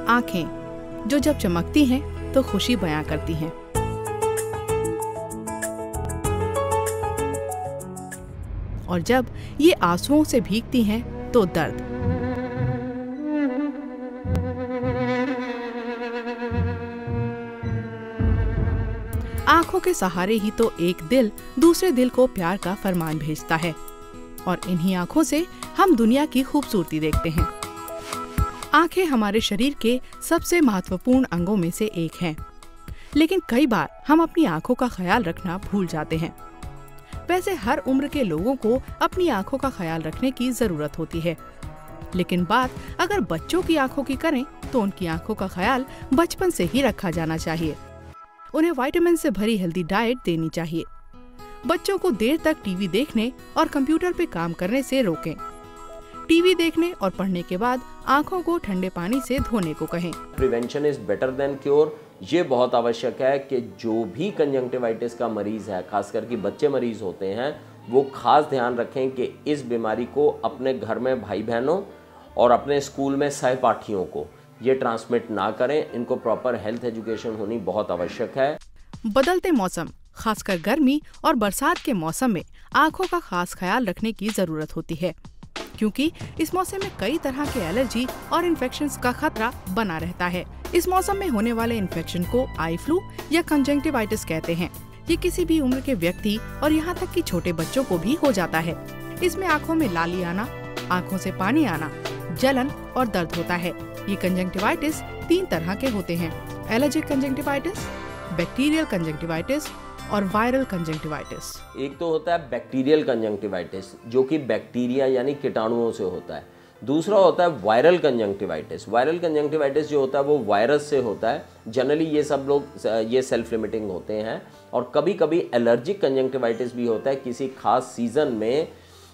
आँखें जो जब चमकती हैं तो खुशी बयां करती हैं, और जब ये आंसुओं से भीगती हैं तो दर्द। आंखों के सहारे ही तो एक दिल दूसरे दिल को प्यार का फरमान भेजता है, और इन्हीं आंखों से हम दुनिया की खूबसूरती देखते हैं। आंखें हमारे शरीर के सबसे महत्वपूर्ण अंगों में से एक हैं, लेकिन कई बार हम अपनी आंखों का ख्याल रखना भूल जाते हैं। वैसे हर उम्र के लोगों को अपनी आंखों का ख्याल रखने की जरूरत होती है, लेकिन बात अगर बच्चों की आंखों की करें तो उनकी आंखों का ख्याल बचपन से ही रखा जाना चाहिए। उन्हें विटामिन से भरी हेल्दी डाइट देनी चाहिए। बच्चों को देर तक टीवी देखने और कंप्यूटर पे काम करने से रोकें। टीवी देखने और पढ़ने के बाद आंखों को ठंडे पानी से धोने को कहें। Prevention is better than cure. ये बहुत आवश्यक है कि जो भी कंजंक्टिवाइटिस का मरीज है, खासकर कि बच्चे मरीज होते हैं, वो खास ध्यान रखें कि इस बीमारी को अपने घर में भाई बहनों और अपने स्कूल में सहपाठियों को ये ट्रांसमिट ना करें। इनको प्रॉपर हेल्थ एजुकेशन होनी बहुत आवश्यक है। बदलते मौसम, खासकर गर्मी और बरसात के मौसम में आंखों का खास ख्याल रखने की जरूरत होती है, क्योंकि इस मौसम में कई तरह के एलर्जी और इन्फेक्शंस का खतरा बना रहता है। इस मौसम में होने वाले इन्फेक्शन को आई फ्लू या कंजंक्टिवाइटिस कहते हैं। ये किसी भी उम्र के व्यक्ति और यहाँ तक कि छोटे बच्चों को भी हो जाता है। इसमें आंखों में लाली आना, आंखों से पानी आना, जलन और दर्द होता है। ये कंजंक्टिवाइटिस 3 तरह के होते हैं: एलर्जिक कंजंक्टिवाइटिस, बैक्टीरियल कंजंक्टिवाइटिस और वायरल कंजंक्टिवाइटिस। एक तो होता है बैक्टीरियल कंजंक्टिवाइटिस, जो कि बैक्टीरिया यानी कीटाणुओं से होता है। दूसरा होता है वायरल कंजंक्टिवाइटिस। वायरल कंजंक्टिवाइटिस जो होता है वो वायरस से होता है। जनरली ये सब लोग ये सेल्फ लिमिटिंग होते हैं। और कभी कभी एलर्जिक कंजंक्टिवाइटिस भी होता है। किसी खास सीजन में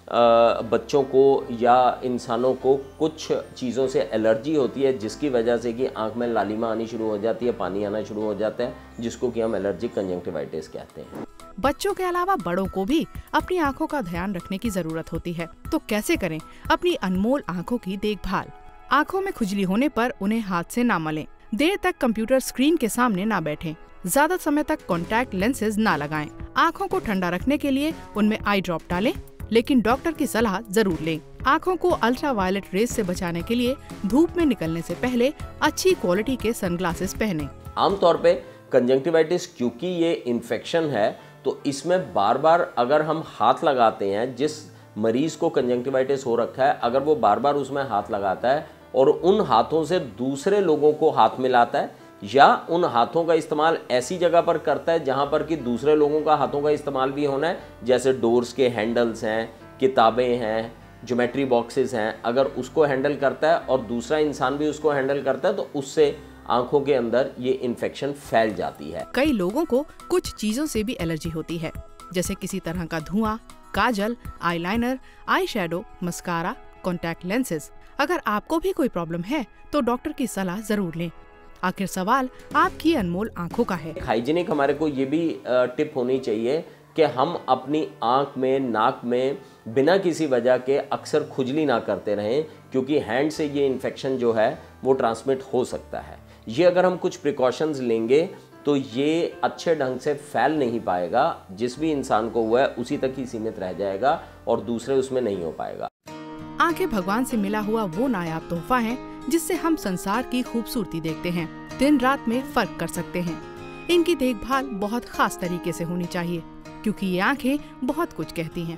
बच्चों को या इंसानों को कुछ चीज़ों से एलर्जी होती है, जिसकी वजह से कि आंख में लालिमा आनी शुरू हो जाती है, पानी आना शुरू हो जाता है, जिसको कि हम एलर्जिक कंजंक्टिवाइटिस कहते हैं। बच्चों के अलावा बड़ों को भी अपनी आंखों का ध्यान रखने की जरूरत होती है। तो कैसे करें अपनी अनमोल आंखों की देखभाल? आंखों में खुजली होने पर उन्हें हाथ से ना मलें। देर तक कंप्यूटर स्क्रीन के सामने ना बैठें। ज्यादा समय तक कॉन्टैक्ट लेंसेज ना लगाएं। आंखों को ठंडा रखने के लिए उनमें आई ड्रॉप डालें, लेकिन डॉक्टर की सलाह जरूर लें। आंखों को अल्ट्रावायलेट रेज से बचाने के लिए धूप में निकलने से पहले अच्छी क्वालिटी के सनग्लासेस पहनें। आमतौर पे कंजंक्टिवाइटिस क्योंकि ये इन्फेक्शन है, तो इसमें बार बार अगर हम हाथ लगाते हैं, जिस मरीज को कंजंक्टिवाइटिस हो रखा है, अगर वो बार बार उसमें हाथ लगाता है और उन हाथों से दूसरे लोगों को हाथ मिलाता है, या उन हाथों का इस्तेमाल ऐसी जगह पर करता है जहां पर कि दूसरे लोगों का हाथों का इस्तेमाल भी होना है, जैसे डोर्स के हैंडल्स हैं, किताबें हैं, ज्योमेट्री बॉक्सेस हैं, अगर उसको हैंडल करता है और दूसरा इंसान भी उसको हैंडल करता है, तो उससे आंखों के अंदर ये इन्फेक्शन फैल जाती है। कई लोगों को कुछ चीजों से भी एलर्जी होती है, जैसे किसी तरह का धुआं, काजल, eyeliner, eye shadow, mascara, contact lenses. अगर आपको भी कोई प्रॉब्लम है तो डॉक्टर की सलाह जरूर लें। आखिर सवाल आपकी अनमोल आंखों का है। हाइजीनिक हमारे को ये भी टिप होनी चाहिए कि हम अपनी आंख में, नाक में बिना किसी वजह के अक्सर खुजली ना करते रहें, क्योंकि हैंड से ये इन्फेक्शन जो है वो ट्रांसमिट हो सकता है। ये अगर हम कुछ प्रिकॉशंस लेंगे तो ये अच्छे ढंग से फैल नहीं पाएगा। जिस भी इंसान को हुआ है उसी तक ही सीमित रह जाएगा और दूसरे उसमें नहीं हो पाएगा। आंखें भगवान से मिला हुआ वो नायाब तोहफा है जिससे हम संसार की खूबसूरती देखते हैं, दिन रात में फर्क कर सकते हैं। इनकी देखभाल बहुत खास तरीके से होनी चाहिए, क्योंकि ये आंखें बहुत कुछ कहती हैं।